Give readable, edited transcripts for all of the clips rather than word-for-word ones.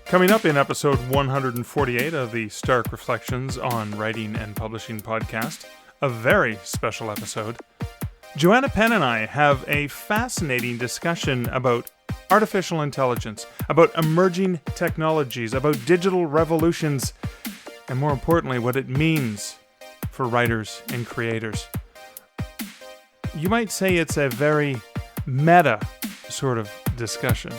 Coming up in episode 148 of the Stark Reflections on Writing and Publishing podcast, a very special episode, Joanna Penn and I have a fascinating discussion about artificial intelligence, about emerging technologies, about digital revolutions, and more importantly, what it means for writers and creators. You might say it's a very meta sort of discussion.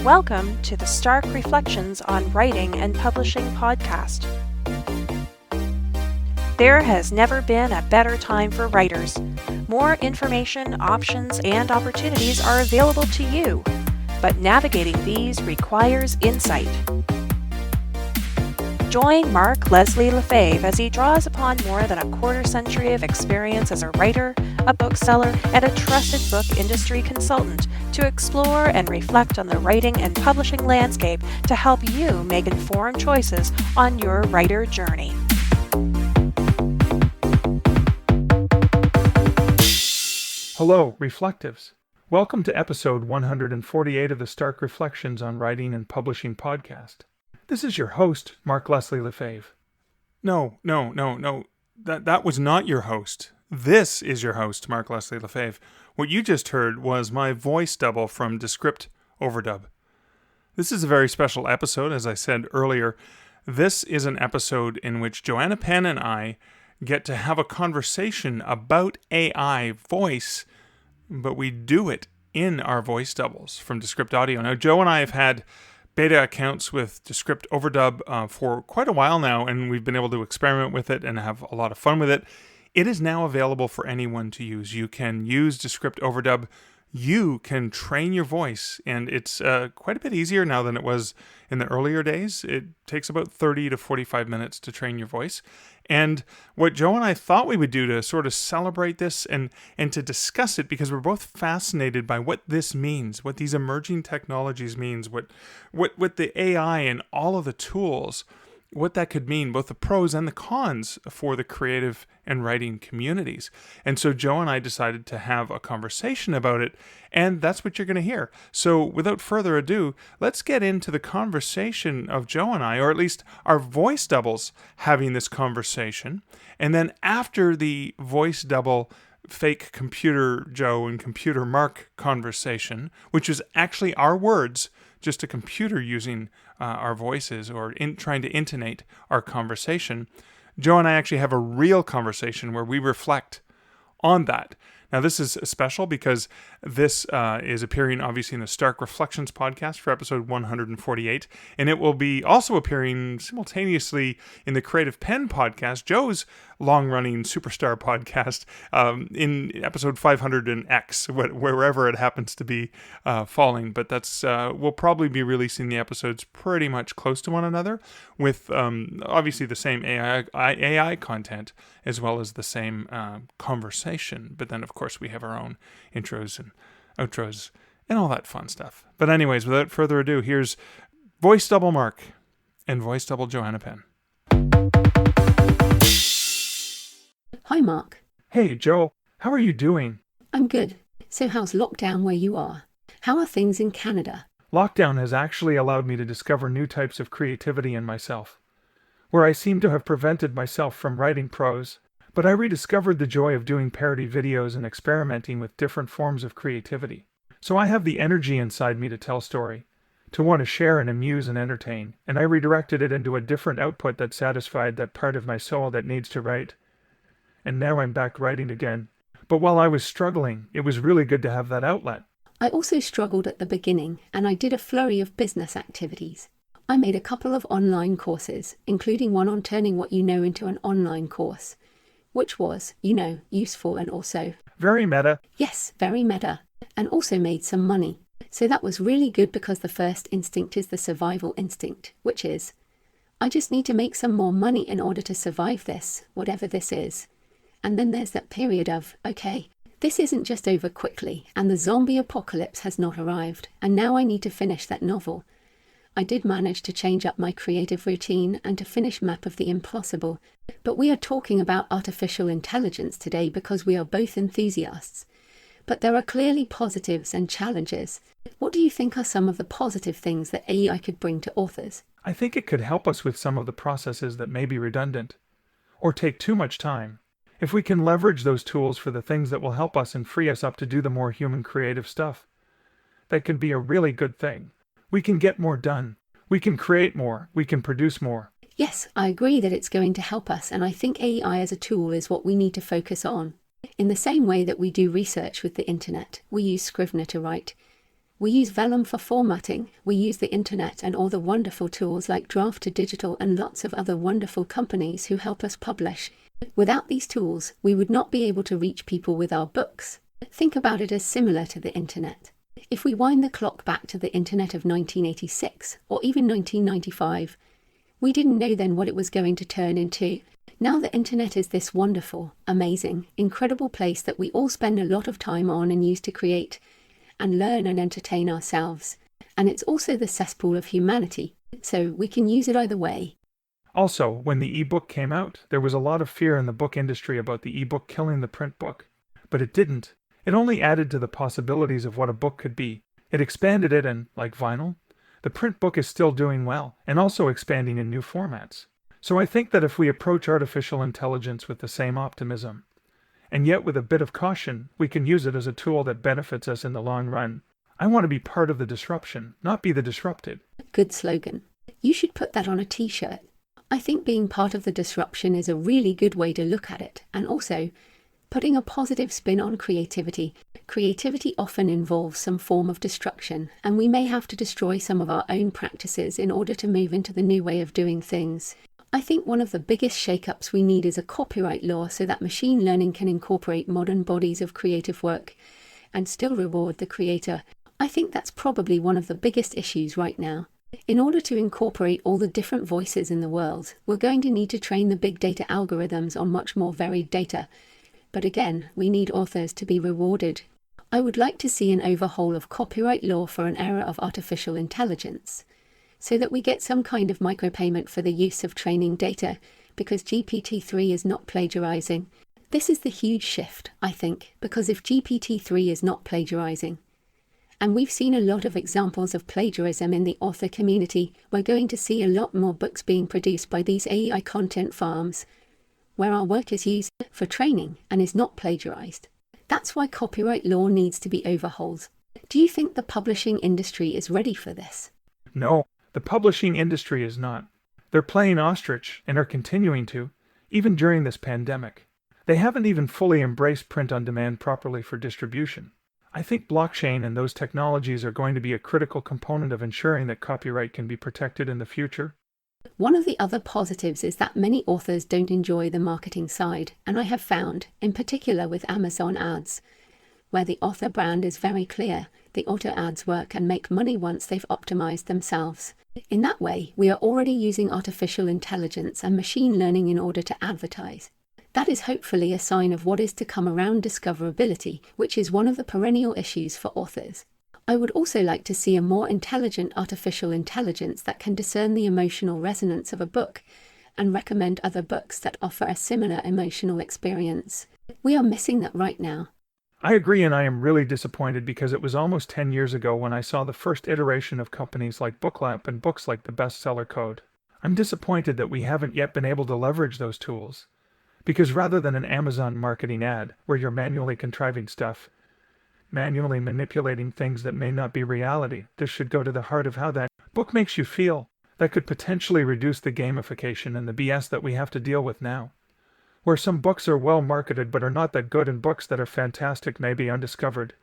Welcome to the Stark Reflections on Writing and Publishing podcast. There has never been a better time for writers. More information, options, and opportunities are available to you, but navigating these requires insight. Join Mark Leslie Lefebvre as he draws upon more than a quarter century of experience as a writer, a bookseller, and a trusted book industry consultant to explore and reflect on the writing and publishing landscape to help you make informed choices on your writer journey. Hello, Reflectives. Welcome to episode 148 of the Stark Reflections on Writing and Publishing podcast. This is your host, Mark Leslie Lefebvre. No. That was not your host. This is your host, Mark Leslie Lefebvre. What you just heard was my voice double from Descript OverDub. This is a very special episode, as I said earlier. This is an episode in which Joanna Penn and I get to have a conversation about AI voice, but we do it in our voice doubles from Descript Audio. Now, Joe and I have had beta accounts with Descript OverDub for quite a while now, and we've been able to experiment with it and have a lot of fun with it. It is now available for anyone to use. You can use Descript OverDub. You can train your voice, and it's quite a bit easier now than it was in the earlier days. It takes about 30 to 45 minutes to train your voice. And what Joe and I thought we would do to sort of celebrate this and to discuss it, because we're both fascinated by what this means, what these emerging technologies means, what the AI and all of the tools, what that could mean, both the pros and the cons for the creative and writing communities. And so Joe and I decided to have a conversation about it, and that's what you're going to hear. So without further ado, let's get into the conversation of Joe and I, or at least our voice doubles having this conversation. And then after the voice double fake computer Joe and computer Mark conversation, which is actually our words, just a computer using our voices or trying to intonate our conversation, Joe and I actually have a real conversation where we reflect on that. Now, this is special because this is appearing, obviously, in the Stark Reflections podcast for episode 148, and it will be also appearing simultaneously in the Creative Pen podcast, Joe's long-running superstar podcast, in episode 500 and X, wherever it happens to be falling. But that's we'll probably be releasing the episodes pretty much close to one another, with obviously the same AI content as well as the same conversation. But then, of course, we have our own intros and outros and all that fun stuff. But anyways, without further ado, here's voice double Mark and voice double Joanna Penn. Hi, Mark. Hey, Joe. How are you doing? I'm good. So how's lockdown where you are? How are things in Canada? Lockdown has actually allowed me to discover new types of creativity in myself, where I seem to have prevented myself from writing prose, but I rediscovered the joy of doing parody videos and experimenting with different forms of creativity. So I have the energy inside me to tell story, to want to share and amuse and entertain, and I redirected it into a different output that satisfied that part of my soul that needs to write. And now I'm back writing again. But while I was struggling, it was really good to have that outlet. I also struggled at the beginning, and I did a flurry of business activities. I made a couple of online courses, including one on turning what you know into an online course, which was, useful and also... Very meta. Yes, very meta. And also made some money. So that was really good because the first instinct is the survival instinct, which is, I just need to make some more money in order to survive this, whatever this is. And then there's that period of, okay, this isn't just over quickly, and the zombie apocalypse has not arrived, and now I need to finish that novel. I did manage to change up my creative routine and to finish Map of the Impossible, but we are talking about artificial intelligence today because we are both enthusiasts. But there are clearly positives and challenges. What do you think are some of the positive things that AI could bring to authors? I think it could help us with some of the processes that may be redundant or take too much time. If we can leverage those tools for the things that will help us and free us up to do the more human creative stuff, that could be a really good thing. We can get more done. We can create more. We can produce more. Yes, I agree that it's going to help us, and I think AI as a tool is what we need to focus on. In the same way that we do research with the internet, we use Scrivener to write. We use Vellum for formatting. We use the internet and all the wonderful tools like Draft to Digital and lots of other wonderful companies who help us publish. Without these tools, we would not be able to reach people with our books. Think about it as similar to the internet. If we wind the clock back to the internet of 1986 or even 1995, we didn't know then what it was going to turn into. Now the internet is this wonderful, amazing, incredible place that we all spend a lot of time on and use to create and learn and entertain ourselves. And it's also the cesspool of humanity, so we can use it either way. Also, when the ebook came out, there was a lot of fear in the book industry about the ebook killing the print book. But it didn't. It only added to the possibilities of what a book could be. It expanded it and, like vinyl, the print book is still doing well and also expanding in new formats. So I think that if we approach artificial intelligence with the same optimism, and yet with a bit of caution, we can use it as a tool that benefits us in the long run. I want to be part of the disruption, not be the disrupted. Good slogan. You should put that on a t-shirt. I think being part of the disruption is a really good way to look at it, and also putting a positive spin on creativity. Creativity often involves some form of destruction, and we may have to destroy some of our own practices in order to move into the new way of doing things. I think one of the biggest shake-ups we need is a copyright law so that machine learning can incorporate modern bodies of creative work and still reward the creator. I think that's probably one of the biggest issues right now. In order to incorporate all the different voices in the world, we're going to need to train the big data algorithms on much more varied data. But again, we need authors to be rewarded. I would like to see an overhaul of copyright law for an era of artificial intelligence, so that we get some kind of micropayment for the use of training data, because GPT-3 is not plagiarizing. This is the huge shift, I think, because if GPT-3 is not plagiarizing, and we've seen a lot of examples of plagiarism in the author community, we're going to see a lot more books being produced by these AI content farms, where our work is used for training and is not plagiarized. That's why copyright law needs to be overhauled. Do you think the publishing industry is ready for this? No, the publishing industry is not. They're playing ostrich and are continuing to, even during this pandemic. They haven't even fully embraced print on demand properly for distribution. I think blockchain and those technologies are going to be a critical component of ensuring that copyright can be protected in the future. One of the other positives is that many authors don't enjoy the marketing side, and I have found, in particular with Amazon ads, where the author brand is very clear, the auto ads work and make money once they've optimized themselves. In that way, we are already using artificial intelligence and machine learning in order to advertise. That is hopefully a sign of what is to come around discoverability, which is one of the perennial issues for authors. I would also like to see a more intelligent artificial intelligence that can discern the emotional resonance of a book and recommend other books that offer a similar emotional experience. We are missing that right now. I agree, and I am really disappointed because it was almost 10 years ago when I saw the first iteration of companies like Booklamp and books like the Bestseller Code. I'm disappointed that we haven't yet been able to leverage those tools. Because rather than an Amazon marketing ad where you're manually contriving stuff, manually manipulating things that may not be reality, this should go to the heart of how that book makes you feel. That could potentially reduce the gamification and the BS that we have to deal with now. Where some books are well marketed but are not that good, and books that are fantastic may be undiscovered.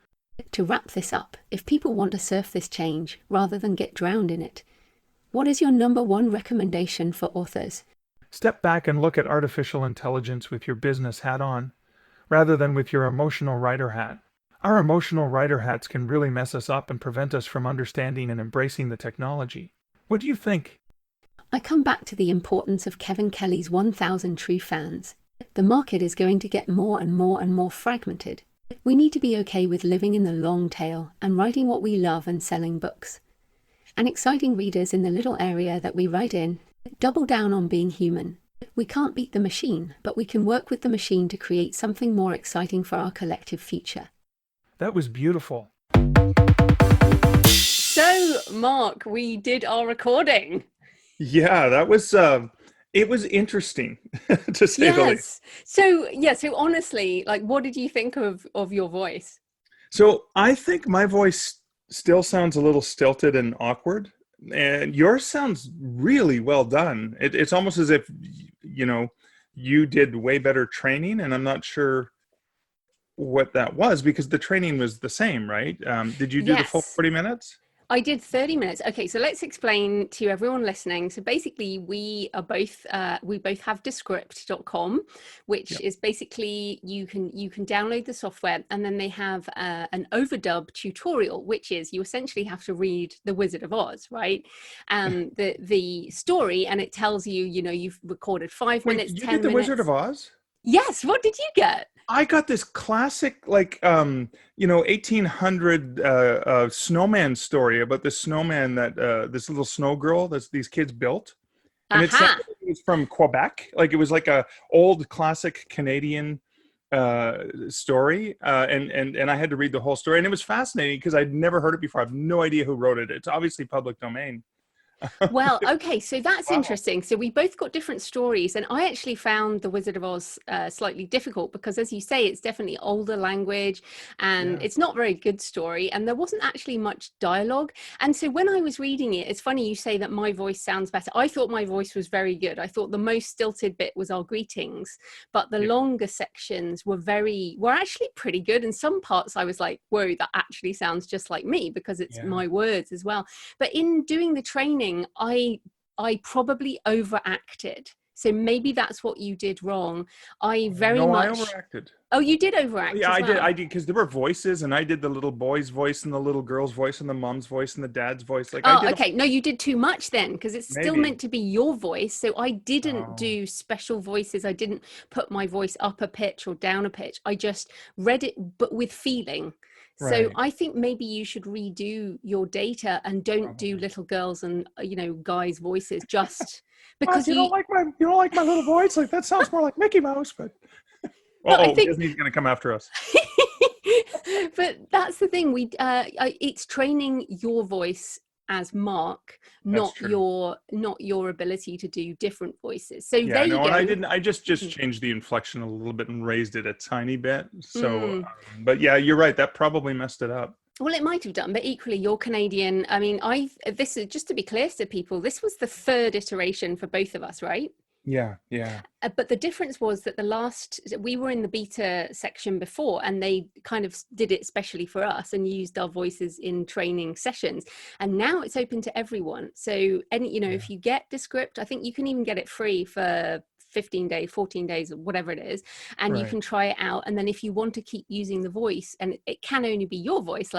To wrap this up, if people want to surf this change rather than get drowned in it, what is your number one recommendation for authors? Step back and look at artificial intelligence with your business hat on, rather than with your emotional writer hat. Our emotional writer hats can really mess us up and prevent us from understanding and embracing the technology. What do you think? I come back to the importance of Kevin Kelly's 1,000 true fans. The market is going to get more and more and more fragmented. We need to be okay with living in the long tail and writing what we love and selling books. And exciting readers in the little area that we write in. Double down on being human. We can't beat the machine, but we can work with the machine to create something more exciting for our collective future. That was beautiful. So, Mark, we did our recording. Yeah, that was it was interesting to say the least. Yes. So, yeah, so honestly, like what did you think of your voice? So I think my voice still sounds a little stilted and awkward, and yours sounds really well done. It's almost as if you know you did way better training, and I'm not sure what that was because the training was the same, right? Did you do the full Yes. 40 minutes? I did 30 minutes. Okay, so let's explain to everyone listening. So basically, we both have Descript.com, which Yep. is basically you can download the software, and then they have an overdub tutorial, which is you essentially have to read The Wizard of Oz, right? The story, and it tells you, you've recorded five Wait, minutes, you did 10 the Wizard of minutes. Oz? Yes. What did you get? I got this classic, like, 1800 snowman story about this snowman that this little snow girl that these kids built, and it sounded Aha. like it was from Quebec, like it was like a old classic Canadian story, and I had to read the whole story, and it was fascinating because I'd never heard it before. I have no idea who wrote it. It's obviously public domain. Well, okay, so that's Wow. interesting. So we both got different stories, and I actually found The Wizard of Oz slightly difficult because, as you say, it's definitely older language, and Yeah. it's not a very good story, and there wasn't actually much dialogue. And so when I was reading it, it's funny you say that my voice sounds better. I thought my voice was very good. I thought the most stilted bit was our greetings, but the Yeah. longer sections were actually pretty good. And some parts I was like, whoa, that actually sounds just like me because it's Yeah. my words as well. But in doing the training, I probably overacted. So maybe that's what you did wrong. I very No, I much. overacted. Oh, you did overact Yeah, as I well. did, because there were voices, and I did the little boy's voice and the little girl's voice and the mom's voice and the dad's voice. Like I Oh, did, okay. No, you did too much then, because it's still maybe. meant to be your voice. So I didn't Oh, do special voices. I didn't put my voice up a pitch or down a pitch. I just read it, but with feeling. So right. I think maybe you should redo your data and don't do Probably. little girls and guys' voices just Mark, because you. you don't like my little voice? Like that sounds more like Mickey Mouse, but But I oh, think Disney's gonna come after us. but that's the thing, it's training your voice as Mark, That's not true. your ability to do different voices. So there Yeah, you no, and I go. didn't. I just changed the inflection a little bit and raised it a tiny bit. So, Mm. but yeah, you're right. That probably messed it up. Well, it might have done, but equally, you're Canadian. I mean, this is just to be clear to people. This was the third iteration for both of us, right? Yeah, yeah, But the difference was that we were in the beta section before, and they kind of did it specially for us and used our voices in training sessions. And now it's open to everyone. So, yeah. if you get Descript, I think you can even get it free for 15 days, 14 days, or whatever it is, and you Right. can try it out. And then if you want to keep using the voice, and it can only be your voice,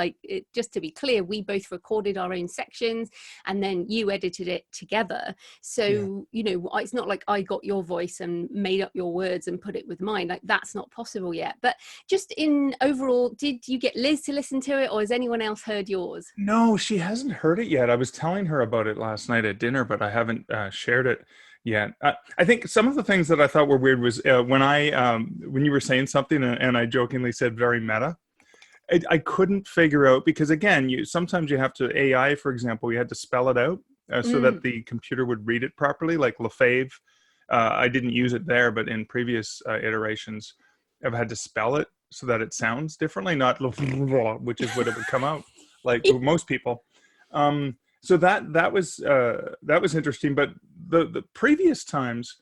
just to be clear, we both recorded our own sections and then you edited it together. Yeah. So, it's not like I got your voice and made up your words and put it with mine. Like that's not possible yet. But just in overall, did you get Liz to listen to it, or has anyone else heard yours? No, she hasn't heard it yet. I was telling her about it last night at dinner, but I haven't shared it yet. I think some of the things that I thought were weird was when you were saying something and I jokingly said very meta. I couldn't figure out because again, sometimes you have to AI, for example, you had to spell it out so that Mm. the computer would read it properly, like Lefave. I didn't use it there, but in previous iterations, I've had to spell it so that it sounds differently, not which is what it would come out like with most people. So that was interesting. But the previous times,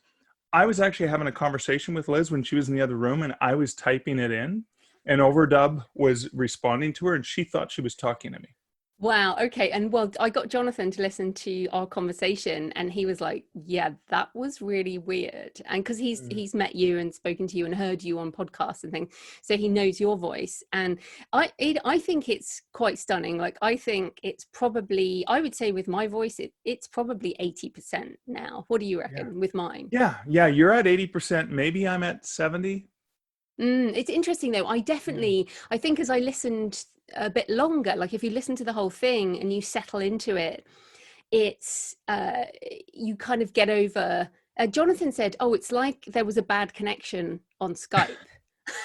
I was actually having a conversation with Liz when she was in the other room, and I was typing it in, and Overdub was responding to her, and she thought she was talking to me. Wow. Okay. And well, I got Jonathan to listen to our conversation, and he was like, "Yeah, that was really weird." And because he's met you and spoken to you and heard you on podcasts and things, so he knows your voice. And I think it's quite stunning. Like I think it's probably, I would say with my voice, it's probably 80% now. What do you Yeah, reckon with mine? yeah. You're at 80%. Maybe I'm at 70. It's interesting though. Yeah, I think as I listened a bit longer, like if you listen to the whole thing and you settle into it, it's you kind of get over. Jonathan said, "Oh, it's like there was a bad connection on Skype."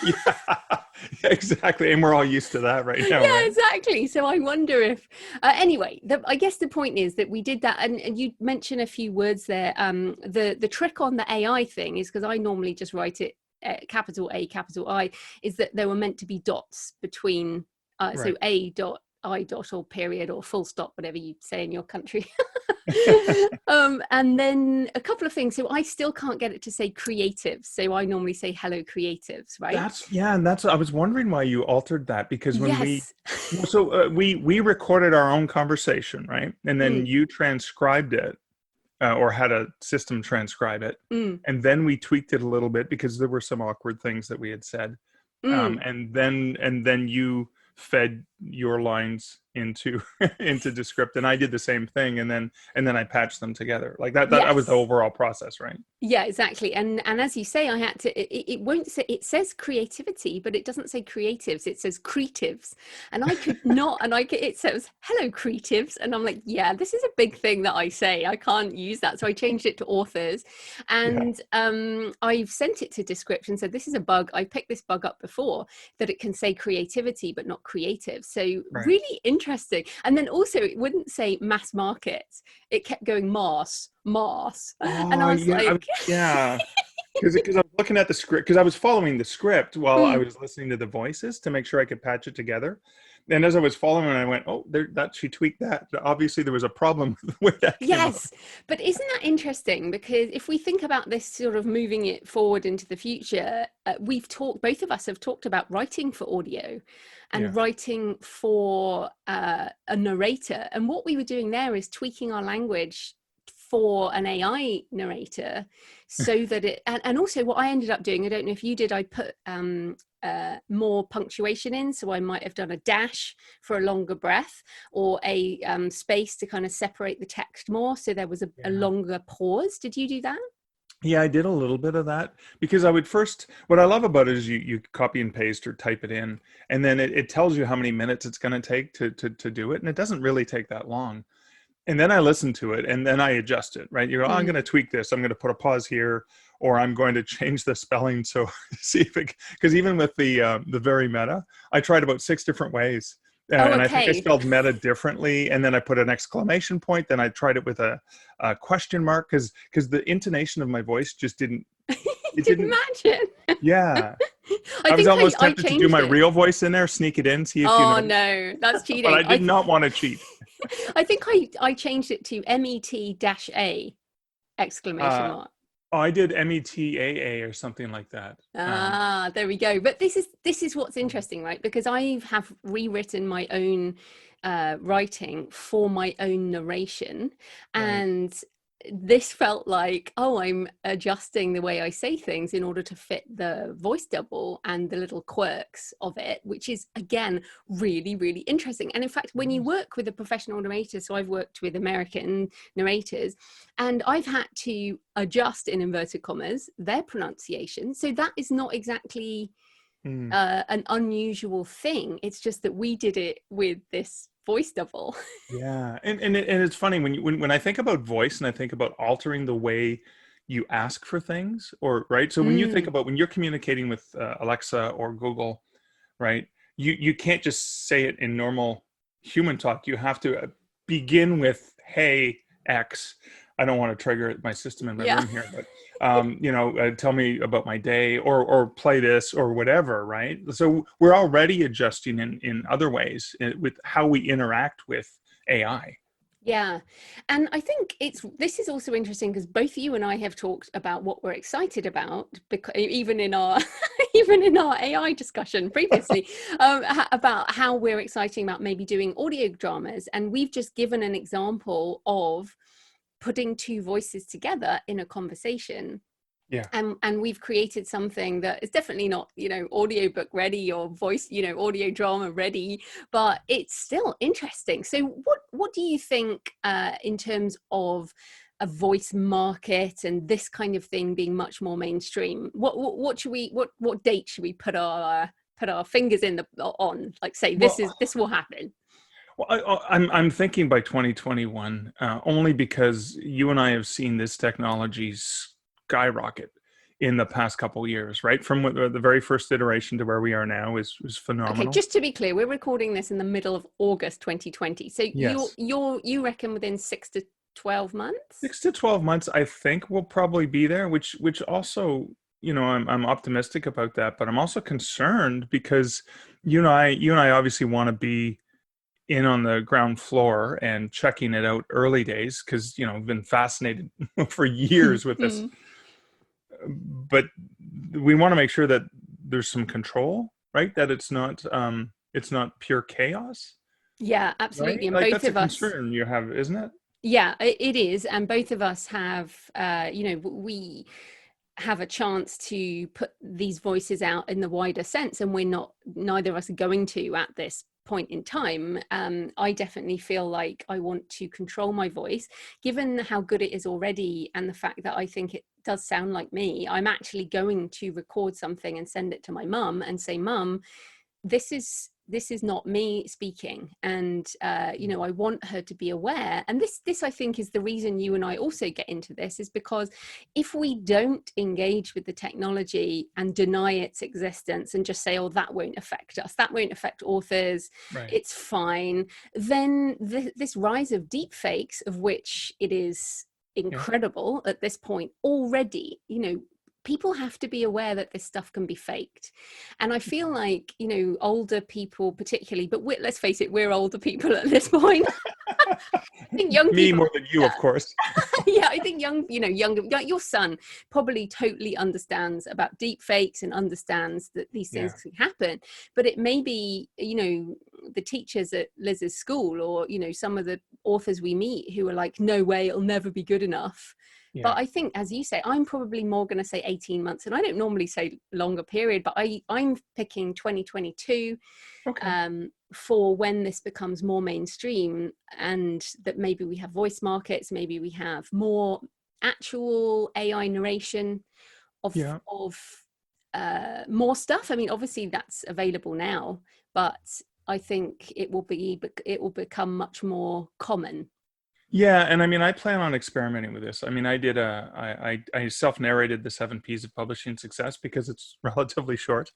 Yeah, exactly. And we're all used to that right now, Yeah, right? exactly. So I wonder if, anyway, I guess the point is that we did that, and you mentioned a few words there. The trick on the AI thing is, because I normally just write it capital A, capital I, is that there were meant to be dots between, so Right. A dot, I dot, or period, or full stop, whatever you say in your country. And then a couple of things. So I still can't get it to say creatives. So I normally say hello creatives, right? And I was wondering why you altered that, because when Yes. we recorded our own conversation, right? And then Mm, you transcribed it, or had a system transcribe it. mm, And then we tweaked it a little bit because there were some awkward things that we had said. mm. And then you fed your lines into into Descript, and I did the same thing, and then I patched them together. Like that was the Yes. overall process, right? Yeah, exactly. And as you say, I had to, it won't say, it says creativity, but it doesn't say creatives, it says creatives. And I could not, it says hello creatives. And I'm like, yeah, this is a big thing that I say. I can't use that. So I changed it to authors. Yeah. And I've sent it to Descript and said, this is a bug. I picked this bug up before, that it can say creativity, but not creative. So Right. really interesting. And then also it wouldn't say mass market. It kept going mass. And I Oh, was yeah. like, Yeah. Because I was looking at the script, because I was following the script while I mm, was listening to the voices to make sure I could patch it together. And as I was following, I went, "Oh, that she tweaked that." Obviously, there was a problem with that came up. yes. But isn't that interesting? Because if we think about this sort of moving it forward into the future, both of us have talked about writing for audio and Yeah. writing for a narrator. And what we were doing there is tweaking our language for an AI narrator, so that and also what I ended up doing, I don't know if you did, I put more punctuation in. So I might have done a dash for a longer breath, or a space to kind of separate the text more. So there was a Yeah. longer pause. Did you do that? Yeah, I did a little bit of that, because I would first, what I love about it is you copy and paste or type it in, and then it tells you how many minutes it's going to take to do it. And it doesn't really take that long. And then I listen to it, and then I adjust it, right? You go, oh, I'm going Mm. to tweak this. I'm going to put a pause here, or I'm going to change the spelling. So see if it, because even with the very meta, I tried about 6 different ways. Oh, And I think I okay. spelled meta differently. And then I put an exclamation point. Then I tried it with a question mark, because the intonation of my voice just didn't, You it didn't didn't, match it. yeah. I I was think almost I tempted to do changed my it. real voice in there, sneak it in, see if you Oh notice. no, that's But I cheating. did not want to cheat. I think I changed it to MET-A exclamation Uh, mark. Oh, I did METAA or something like that. Ah, there we go. But this is what's interesting, right? Because I have rewritten my own writing for my own narration, Right. and this felt like, oh, I'm adjusting the way I say things in order to fit the voice double and the little quirks of it, which is again really, really interesting. And in fact, when you Yes. work with a professional narrator, so I've worked with American narrators, and I've had to adjust, in inverted commas, their pronunciation. So that is not exactly Mm. an unusual thing. It's just that we did it with this voice double. Yeah, and it's funny when I think about voice, and I think about altering the way you ask for things, or right. So when you think Mm, about when you're communicating with Alexa or Google, right? You can't just say it in normal human talk. You have to begin with "Hey X." I don't want to trigger my system in my yeah. room here, but tell me about my day, or play this, or whatever, right? So we're already adjusting in other ways, with how we interact with AI. Yeah. And I think this is also interesting because both you and I have talked about what we're excited about, because even in our even in our AI discussion previously, about how we're excited about maybe doing audio dramas. And we've just given an example of putting two voices together in a conversation, Yeah. and we've created something that is definitely not, audiobook ready or voice, audio drama ready, but it's still interesting. So what do you think, in terms of a voice market and this kind of thing being much more mainstream? What should we, what date should we put our fingers in the on, like, say Well, this will happen? I'm thinking by 2021, only because you and I have seen this technology skyrocket in the past couple of years, right? From the very first iteration to where we are now is Okay, phenomenal. just to be clear, we're recording this in the middle of August 2020. So Yes. you reckon within 6 to 12 months? 6 to 12 months, I think we'll probably be there, which also, I'm optimistic about that, but I'm also concerned because you and I obviously want to be in on the ground floor and checking it out early days because I've been fascinated for years with this, Hmm. but we want to make sure that there's some control, right? That it's not pure chaos, Yeah, right? absolutely. And Like both that's a of us, concern you have, isn't it? yeah, it is. And both of us have, we have a chance to put these voices out in the wider sense, and neither of us are going to at this point in time. I definitely feel like I want to control my voice, given how good it is already, and the fact that I think it does sound like me. I'm actually going to record something and send it to my mum and say, Mum, this is not me speaking, and I want her to be aware. And this I think is the reason you and I also get into this, is because if we don't engage with the technology and deny its existence and just say, oh, that won't affect us, that won't affect authors, Right. it's fine, then this rise of deep fakes, of which it is Yeah. incredible at this point already, people have to be aware that this stuff can be faked. And I feel like, older people particularly, but let's face it, we're older people at this point. I think young Me people, more than you, of course. yeah, I think younger, your son probably totally understands about deep fakes and understands that these things Yeah. can happen. But it may be, the teachers at Liz's school, or, some of the authors we meet who are like, no way, it'll never be good enough. Yeah. But I think, as you say, I'm probably more going to say 18 months. And I don't normally say longer period, but I'm picking 2022 Okay. for when this becomes more mainstream, and that maybe we have voice markets, maybe we have more actual AI narration of Yeah. more stuff. I mean, obviously that's available now, but I think it will become much more common. Yeah, and I mean, I plan on experimenting with this. I mean, I self-narrated the 7 Ps of publishing success because it's relatively short,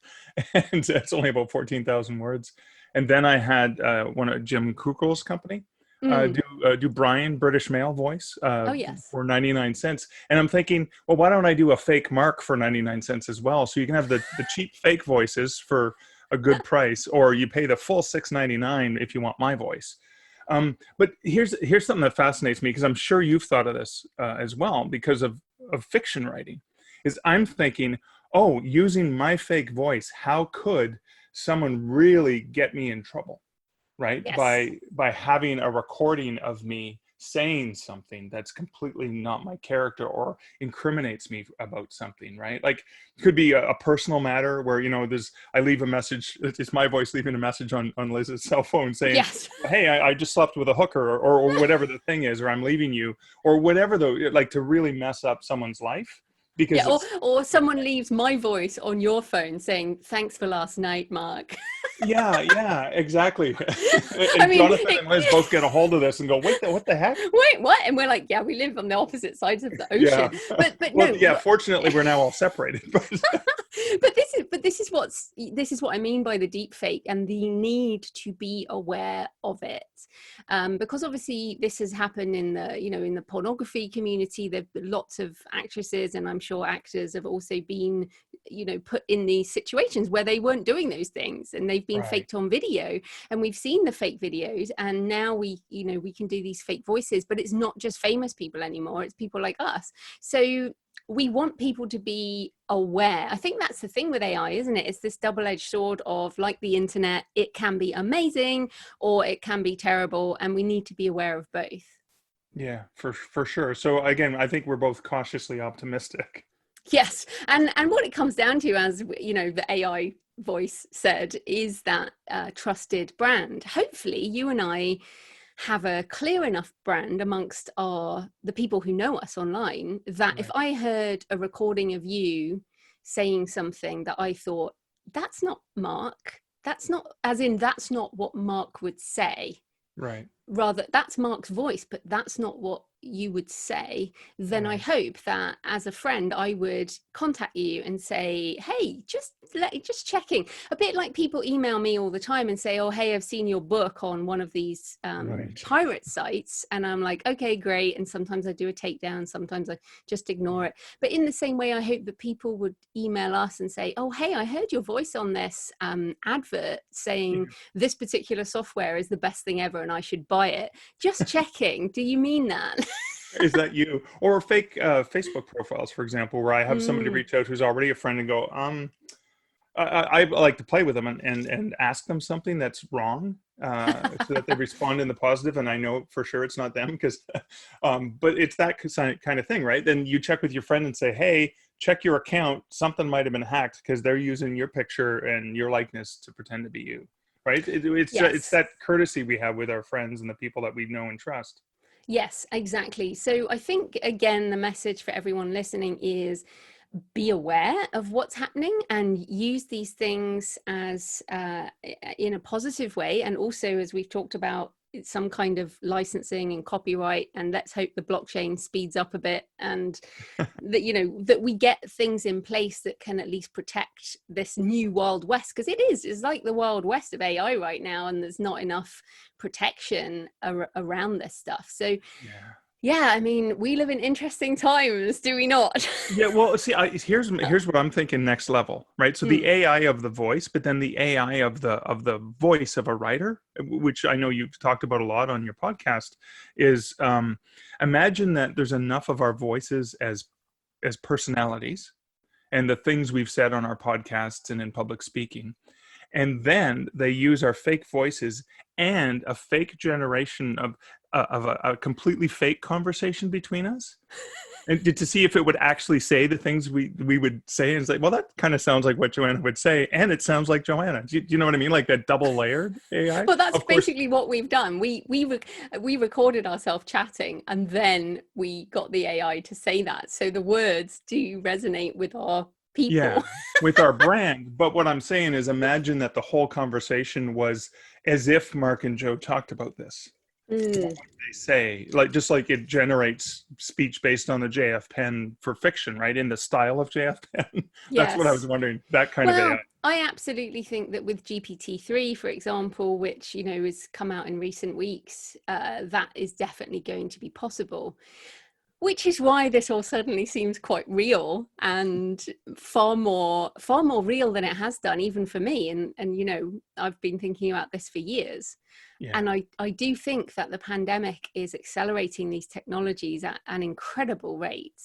and it's only about 14,000 words. And then I had one of Jim Kuchel's company Mm. do Brian British male voice Oh yes. for 99 cents. And I'm thinking, well, why don't I do a fake Mark for 99 cents as well? So you can have the cheap fake voices for a good price, or you pay the full $6.99 if you want my voice. But here's something that fascinates me, because I'm sure you've thought of this as well because of fiction writing. Is I'm thinking, oh, using my fake voice, how could someone really get me in trouble, right? Yes. By having a recording of me saying something that's completely not my character or incriminates me about something, right? Like, it could be a personal matter where I leave a message, it's my voice leaving a message on Liz's cell phone saying, Yes. hey, I just slept with a hooker, or whatever the thing is, or I'm leaving you, or whatever, though, like, to really mess up someone's life Yeah, because it's or someone leaves my voice on your phone saying, thanks for last night, Mark. yeah, exactly. I And mean, Jonathan and Liz both get a hold of this and go, wait, what the heck? wait, what? And we're like, yeah, we live on the opposite sides of the Yeah. ocean. But Well, no, yeah, fortunately we're now all separated. But this is what I mean by the deep fake and the need to be aware of it, because obviously this has happened in the pornography community. There are lots of actresses, and I'm sure actors have also been put in these situations where they weren't doing those things, and they've been right. faked on video, and we've seen the fake videos, and now we can do these fake voices. But it's not just famous people anymore, it's people like us. So we want people to be aware. I think that's the thing with AI, isn't it? It's this double-edged sword of, like the internet, it can be amazing or it can be terrible, and we need to be aware of both. Yeah, for sure. So again, I think we're both cautiously optimistic. Yes, and what it comes down to, as the AI voice said, is that trusted brand. Hopefully you and I have a clear enough brand amongst the people who know us online, that if Right. I heard a recording of you saying something that I thought, that's not Mark, that's not, as in that's not what Mark would say, Right. rather that's Mark's voice, but that's not what you would say, then I Right. hope that as a friend I would contact you and say, hey, just checking. A bit like people email me all the time and say, oh, hey, I've seen your book on one of these Right. pirate sites, and I'm like, okay, great. And sometimes I do a takedown, sometimes I just ignore it. But in the same way, I hope that people would email us and say, oh, hey, I heard your voice on this advert saying this particular software is the best thing ever and I should buy it. Just checking. Do you mean that? Is that you? Or fake Facebook profiles, for example, where I have somebody reach out who's already a friend and go, I like to play with them and ask them something that's wrong, so that they respond in the positive, and I know for sure it's not them, because, but it's that kind of thing, right? Then you check with your friend and say, hey, check your account. Something might have been hacked because they're using your picture and your likeness to pretend to be you, right? It's that courtesy we have with our friends and the people that we know and trust. Yes, exactly. So I think, again, the message for everyone listening is be aware of what's happening and use these things as in a positive way. And also, as we've talked about, some kind of licensing and copyright, and let's hope the blockchain speeds up a bit, and that, you know, that we get things in place that can at least protect this new Wild West, because it's like the Wild West of AI right now, and there's not enough protection around this stuff. So yeah, I mean, we live in interesting times, do we not? Yeah, well, see, here's what I'm thinking next level, right? So the AI of the voice, but then the AI of the voice of a writer, which I know you've talked about a lot on your podcast, is imagine that there's enough of our voices as personalities and the things we've said on our podcasts and in public speaking. And then they use our fake voices and a fake generation of a completely fake conversation between us, and to see if it would actually say the things we would say. And it's like, well, that kind of sounds like what Joanna would say, and it sounds like Joanna. Do you know what I mean? Like that double layered AI. Well, that's Of course, basically what we've done. We recorded ourselves chatting, and then we got the AI to say that. So the words do resonate with our people. yeah, with our brand. But what I'm saying is, imagine that the whole conversation was as if Mark and Joe talked about this. What would they say? Like, just like it generates speech based on the J.F.Penn for fiction, right? In the style of J.F.Penn. That's what I was wondering. That kind of AI. I absolutely think that with GPT-3, for example, which, you know, has come out in recent weeks, that is definitely going to be possible. Which is why this all suddenly seems quite real, and far more real than it has done, even for me. And you know, I've been thinking about this for years. Yeah. And I do think that the pandemic is accelerating these technologies at an incredible rate.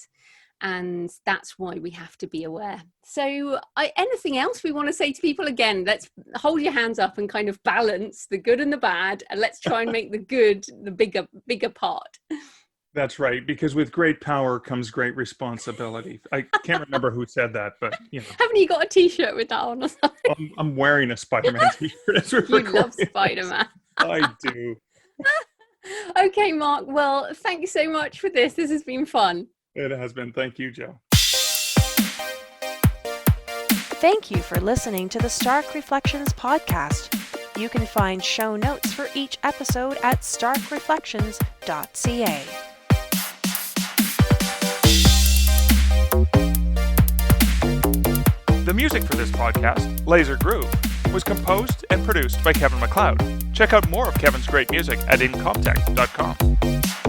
And that's why we have to be aware. So anything else we want to say to people? Again, let's hold your hands up and kind of balance the good and the bad. And let's try and make the good the bigger part. That's right, because with great power comes great responsibility. I can't remember who said that, but you know. Haven't you got a t-shirt with that on or something? I'm wearing a Spider-Man t-shirt as we're You love Spider-Man. I do. Okay, Mark. Well, thank you so much for this. This has been fun. It has been. Thank you, Joe. Thank you for listening to the Stark Reflections podcast. You can find show notes for each episode at starkreflections.ca. The music for this podcast, Laser Groove, was composed and produced by Kevin MacLeod. Check out more of Kevin's great music at incomptech.com.